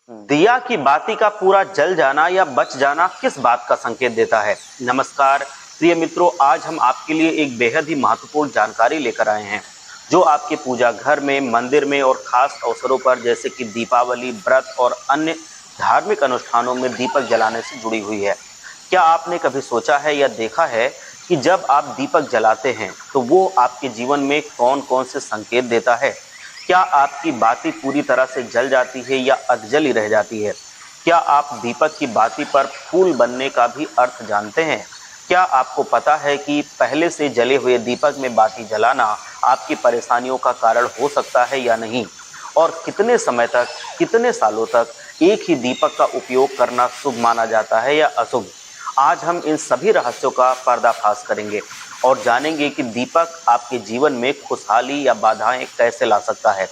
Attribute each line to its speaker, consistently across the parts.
Speaker 1: दिया की बाती का पूरा जल जाना या बच जाना किस बात का संकेत देता है? नमस्कार प्रिय मित्रों, आज हम आपके लिए एक बेहद ही महत्वपूर्ण जानकारी लेकर आए हैं जो आपके पूजा घर में, मंदिर में और खास अवसरों पर जैसे कि दीपावली, व्रत और अन्य धार्मिक अनुष्ठानों में दीपक जलाने से जुड़ी हुई है। क्या आपने कभी सोचा है या देखा है कि जब आप दीपक जलाते हैं तो वो आपके जीवन में कौन-कौन से संकेत देता है? क्या आपकी बाती पूरी तरह से जल जाती है या अधजली रह जाती है? क्या आप दीपक की बाती पर फूल बनने का भी अर्थ जानते हैं? क्या आपको पता है कि पहले से जले हुए दीपक में बाती जलाना आपकी परेशानियों का कारण हो सकता है या नहीं? और कितने समय तक, कितने सालों तक एक ही दीपक का उपयोग करना शुभ माना जाता है या अशुभ? आज हम इन सभी रहस्यों का पर्दाफाश करेंगे और जानेंगे कि दीपक आपके जीवन में खुशहाली या बाधाएं कैसे ला सकता है।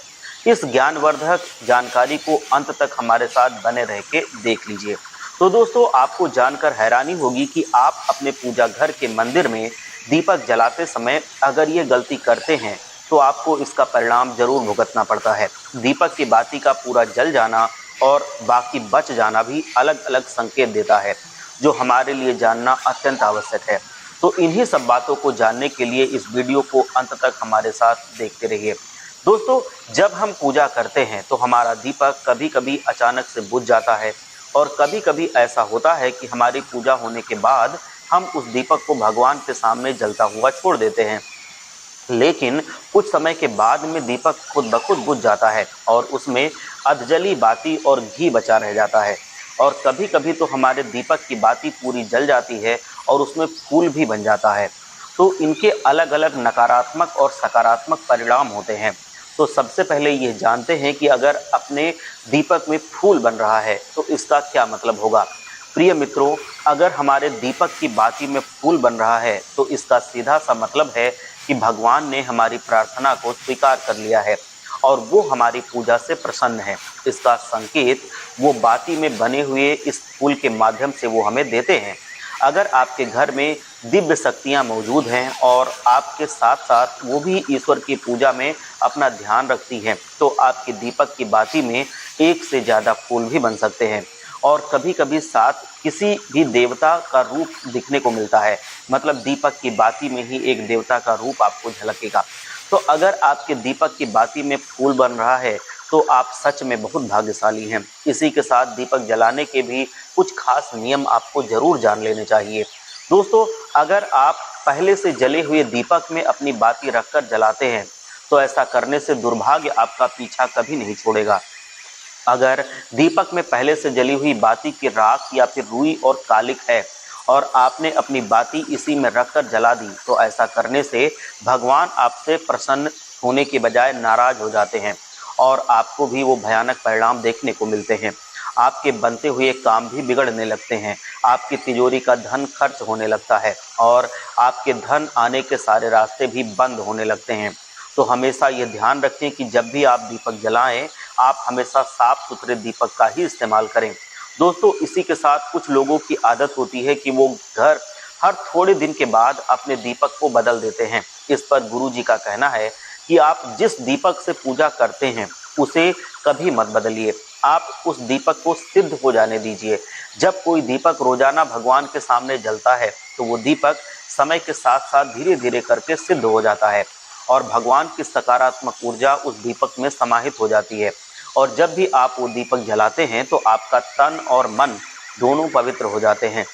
Speaker 1: इस ज्ञानवर्धक जानकारी को अंत तक हमारे साथ बने रह के देख लीजिए। तो दोस्तों, आपको जानकर हैरानी होगी कि आप अपने पूजा घर के मंदिर में दीपक जलाते समय अगर ये गलती करते हैं तो आपको इसका परिणाम जरूर भुगतना पड़ता है। दीपक की बाती का पूरा जल जाना और बाकी बच जाना भी अलग अलग संकेत देता है जो हमारे लिए जानना अत्यंत आवश्यक है। तो इन्हीं सब बातों को जानने के लिए इस वीडियो को अंत तक हमारे साथ देखते रहिए। दोस्तों, जब हम पूजा करते हैं तो हमारा दीपक कभी कभी अचानक से बुझ जाता है और कभी कभी ऐसा होता है कि हमारी पूजा होने के बाद हम उस दीपक को भगवान के सामने जलता हुआ छोड़ देते हैं। लेकिन कुछ समय के बाद में दीपक खुद ब खुद बुझ जाता है और उसमें अधजली बाती और घी बचा रह जाता है। और कभी कभी तो हमारे दीपक की बाती पूरी जल जाती है और उसमें फूल भी बन जाता है। तो इनके अलग अलग नकारात्मक और सकारात्मक परिणाम होते हैं। तो सबसे पहले ये जानते हैं कि अगर अपने दीपक में फूल बन रहा है तो इसका क्या मतलब होगा। प्रिय मित्रों, अगर हमारे दीपक की बाती में फूल बन रहा है तो इसका सीधा सा मतलब है कि भगवान ने हमारी प्रार्थना को स्वीकार कर लिया है और वो हमारी पूजा से प्रसन्न है। इसका संकेत वो बाती में बने हुए इस फूल के माध्यम से वो हमें देते हैं। अगर आपके घर में दिव्य शक्तियाँ मौजूद हैं और आपके साथ साथ वो भी ईश्वर की पूजा में अपना ध्यान रखती हैं तो आपके दीपक की बाती में एक से ज़्यादा फूल भी बन सकते हैं। और कभी कभी साथ किसी भी देवता का रूप दिखने को मिलता है, मतलब दीपक की बाती में ही एक देवता का रूप आपको झलकेगा। तो अगर आपके दीपक की बाती में फूल बन रहा है तो आप सच में बहुत भाग्यशाली हैं। इसी के साथ दीपक जलाने के भी कुछ खास नियम आपको जरूर जान लेने चाहिए। दोस्तों, अगर आप पहले से जले हुए दीपक में अपनी बाती रखकर जलाते हैं तो ऐसा करने से दुर्भाग्य आपका पीछा कभी नहीं छोड़ेगा। अगर दीपक में पहले से जली हुई बाती की राख या फिर रुई और कालिक है और आपने अपनी बाती इसी में रखकर जला दी तो ऐसा करने से भगवान आपसे प्रसन्न होने के बजाय नाराज हो जाते हैं और आपको भी वो भयानक परिणाम देखने को मिलते हैं। आपके बनते हुए काम भी बिगड़ने लगते हैं, आपकी तिजोरी का धन खर्च होने लगता है और आपके धन आने के सारे रास्ते भी बंद होने लगते हैं। तो हमेशा ये ध्यान रखें कि जब भी आप दीपक जलाएं, आप हमेशा साफ सुथरे दीपक का ही इस्तेमाल करें। दोस्तों, इसी के साथ कुछ लोगों की आदत होती है कि वो घर हर थोड़े दिन के बाद अपने दीपक को बदल देते हैं। इस पर गुरुजी का कहना है कि आप जिस दीपक से पूजा करते हैं उसे कभी मत बदलिए, आप उस दीपक को सिद्ध हो जाने दीजिए। जब कोई दीपक रोजाना भगवान के सामने जलता है तो वो दीपक समय के साथ साथ धीरे धीरे करके सिद्ध हो जाता है और भगवान की सकारात्मक ऊर्जा उस दीपक में समाहित हो जाती है। और जब भी आप वो दीपक जलाते हैं तो आपका तन और मन दोनों पवित्र हो जाते हैं।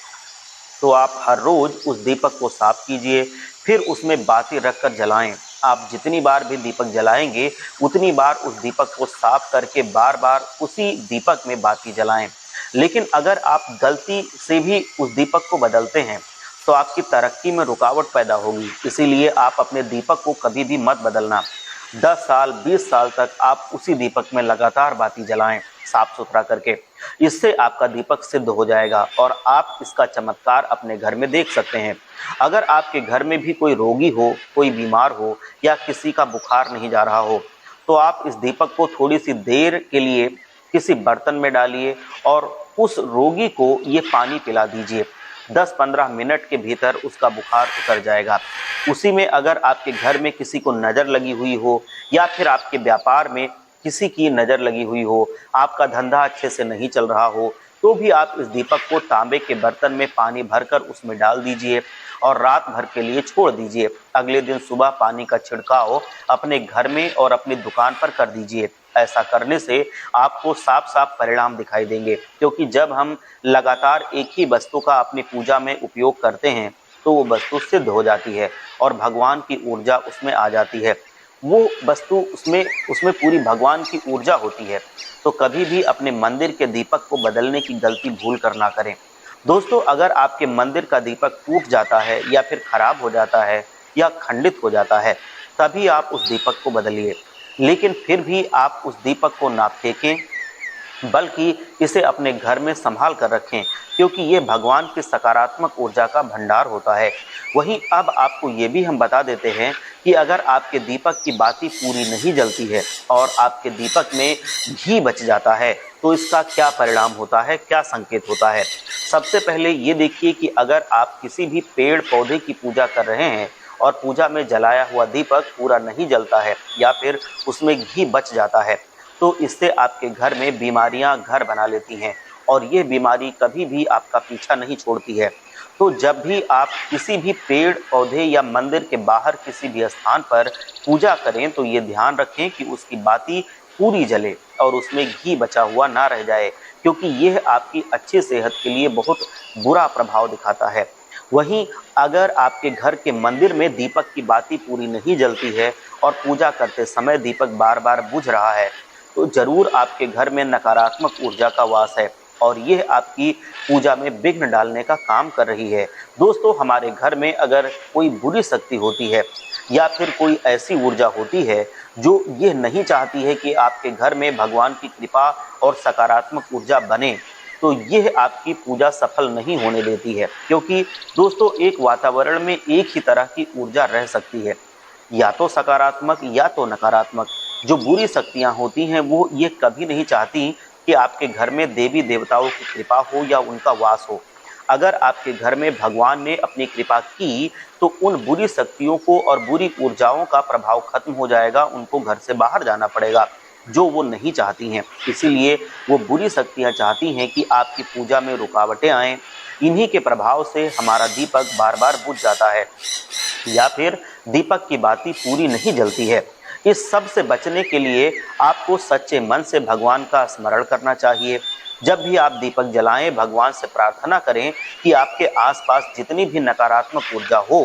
Speaker 1: तो आप हर रोज उस दीपक को साफ कीजिए, फिर उसमें बाती रखकर जलाएं। आप जितनी बार भी दीपक जलाएंगे उतनी बार उस दीपक को साफ करके बार बार उसी दीपक में बाती जलाएं। लेकिन अगर आप गलती से भी उस दीपक को बदलते हैं तो आपकी तरक्की में रुकावट पैदा होगी। इसीलिए आप अपने दीपक को कभी भी मत बदलना। 10 साल 20 साल तक आप उसी दीपक में लगातार बाती जलाएं साफ सुथरा करके। इससे आपका दीपक सिद्ध हो जाएगा और आप इसका चमत्कार अपने घर में देख सकते हैं। अगर आपके घर में भी कोई रोगी हो, कोई बीमार हो या किसी का बुखार नहीं जा रहा हो तो आप इस दीपक को थोड़ी सी देर के लिए किसी बर्तन में डालिए और उस रोगी को ये पानी पिला दीजिए। 10-15 मिनट के भीतर उसका बुखार उतर जाएगा। उसी में अगर आपके घर में किसी को नज़र लगी हुई हो या फिर आपके व्यापार में किसी की नज़र लगी हुई हो, आपका धंधा अच्छे से नहीं चल रहा हो, तो भी आप इस दीपक को तांबे के बर्तन में पानी भरकर उसमें डाल दीजिए और रात भर के लिए छोड़ दीजिए। अगले दिन सुबह पानी का छिड़काव अपने घर में और अपनी दुकान पर कर दीजिए। ऐसा करने से आपको साफ साफ परिणाम दिखाई देंगे, क्योंकि जब हम लगातार एक ही वस्तु का अपनी पूजा में उपयोग करते हैं तो वो वस्तु सिद्ध हो जाती है और भगवान की ऊर्जा उसमें आ जाती है। वो वस्तु उसमें उसमें पूरी भगवान की ऊर्जा होती है। तो कभी भी अपने मंदिर के दीपक को बदलने की गलती भूल कर ना करें। दोस्तों, अगर आपके मंदिर का दीपक टूट जाता है या फिर खराब हो जाता है या खंडित हो जाता है, तभी आप उस दीपक को बदलिए। लेकिन फिर भी आप उस दीपक को ना फेंकें, बल्कि इसे अपने घर में संभाल कर रखें, क्योंकि ये भगवान की सकारात्मक ऊर्जा का भंडार होता है। वहीं अब आपको ये भी हम बता देते हैं कि अगर आपके दीपक की बाती पूरी नहीं जलती है और आपके दीपक में घी बच जाता है, तो इसका क्या परिणाम होता है, क्या संकेत होता है। सबसे पहले ये देखिए कि अगर आप किसी भी पेड़ पौधे की पूजा कर रहे हैं और पूजा में जलाया हुआ दीपक पूरा नहीं जलता है या फिर उसमें घी बच जाता है, तो इससे आपके घर में बीमारियां घर बना लेती हैं और ये बीमारी कभी भी आपका पीछा नहीं छोड़ती है। तो जब भी आप किसी भी पेड़ पौधे या मंदिर के बाहर किसी भी स्थान पर पूजा करें, तो ये ध्यान रखें कि उसकी बाती पूरी जले और उसमें घी बचा हुआ ना रह जाए, क्योंकि यह आपकी अच्छी सेहत के लिए बहुत बुरा प्रभाव दिखाता है। वहीं अगर आपके घर के मंदिर में दीपक की बाती पूरी नहीं जलती है और पूजा करते समय दीपक बार बार बुझ रहा है, तो जरूर आपके घर में नकारात्मक ऊर्जा का वास है और यह आपकी पूजा में विघ्न डालने का काम कर रही है। दोस्तों, हमारे घर में अगर कोई बुरी शक्ति होती है या फिर कोई ऐसी ऊर्जा होती है जो ये नहीं चाहती है कि आपके घर में भगवान की कृपा और सकारात्मक ऊर्जा बने, तो यह आपकी पूजा सफल नहीं होने देती है। क्योंकि दोस्तों, एक वातावरण में एक ही तरह की ऊर्जा रह सकती है, या तो सकारात्मक या तो नकारात्मक। जो बुरी शक्तियां होती हैं वो ये कभी नहीं चाहती कि आपके घर में देवी देवताओं की कृपा हो या उनका वास हो। अगर आपके घर में भगवान ने अपनी कृपा की, तो उन बुरी शक्तियों को और बुरी ऊर्जाओं का प्रभाव खत्म हो जाएगा, उनको घर से बाहर जाना पड़ेगा, जो वो नहीं चाहती हैं। इसीलिए वो बुरी शक्तियां चाहती हैं कि आपकी पूजा में रुकावटें आएँ। इन्हीं के प्रभाव से हमारा दीपक बार बार बुझ जाता है या फिर दीपक की बाती पूरी नहीं जलती है। इस सब से बचने के लिए आपको सच्चे मन से भगवान का स्मरण करना चाहिए। जब भी आप दीपक जलाएं, भगवान से प्रार्थना करें कि आपके आसपास जितनी भी नकारात्मक ऊर्जा हो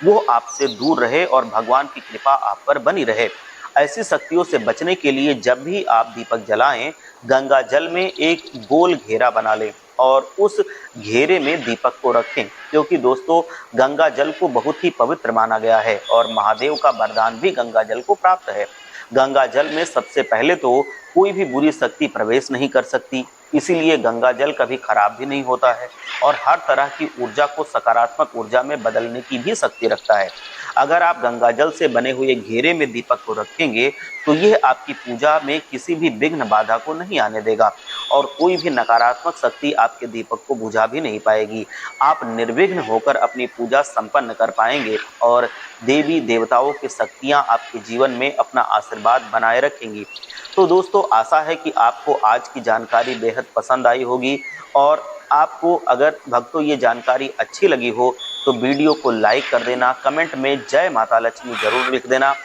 Speaker 1: वो आपसे दूर रहे और भगवान की कृपा आप पर बनी रहे। ऐसी शक्तियों से बचने के लिए जब भी आप दीपक जलाएं, गंगा जल में एक गोल घेरा बना लें और उस घेरे में दीपक को रखें, क्योंकि दोस्तों, गंगा जल को बहुत ही पवित्र माना गया है और महादेव का वरदान भी गंगा जल को प्राप्त है। गंगा जल में सबसे पहले तो कोई भी बुरी शक्ति प्रवेश नहीं कर सकती, इसीलिए गंगा जल कभी खराब भी नहीं होता है और हर तरह की ऊर्जा को सकारात्मक ऊर्जा में बदलने की भी शक्ति रखता है। अगर आप गंगा जल से बने हुए घेरे में दीपक को रखेंगे, तो यह आपकी पूजा में किसी भी विघ्न बाधा को नहीं आने देगा और कोई भी नकारात्मक शक्ति आपके दीपक को बुझा भी नहीं पाएगी। आप निर्विघ्न होकर अपनी पूजा संपन्न कर पाएंगे और देवी देवताओं की शक्तियां आपके जीवन में अपना आशीर्वाद बनाए रखेंगी। तो दोस्तों, आशा है कि आपको आज की जानकारी बेहद पसंद आई होगी और आपको अगर भक्तों ये जानकारी अच्छी लगी हो तो वीडियो को लाइक कर देना, कमेंट में जय माता लक्ष्मी जरूर लिख देना।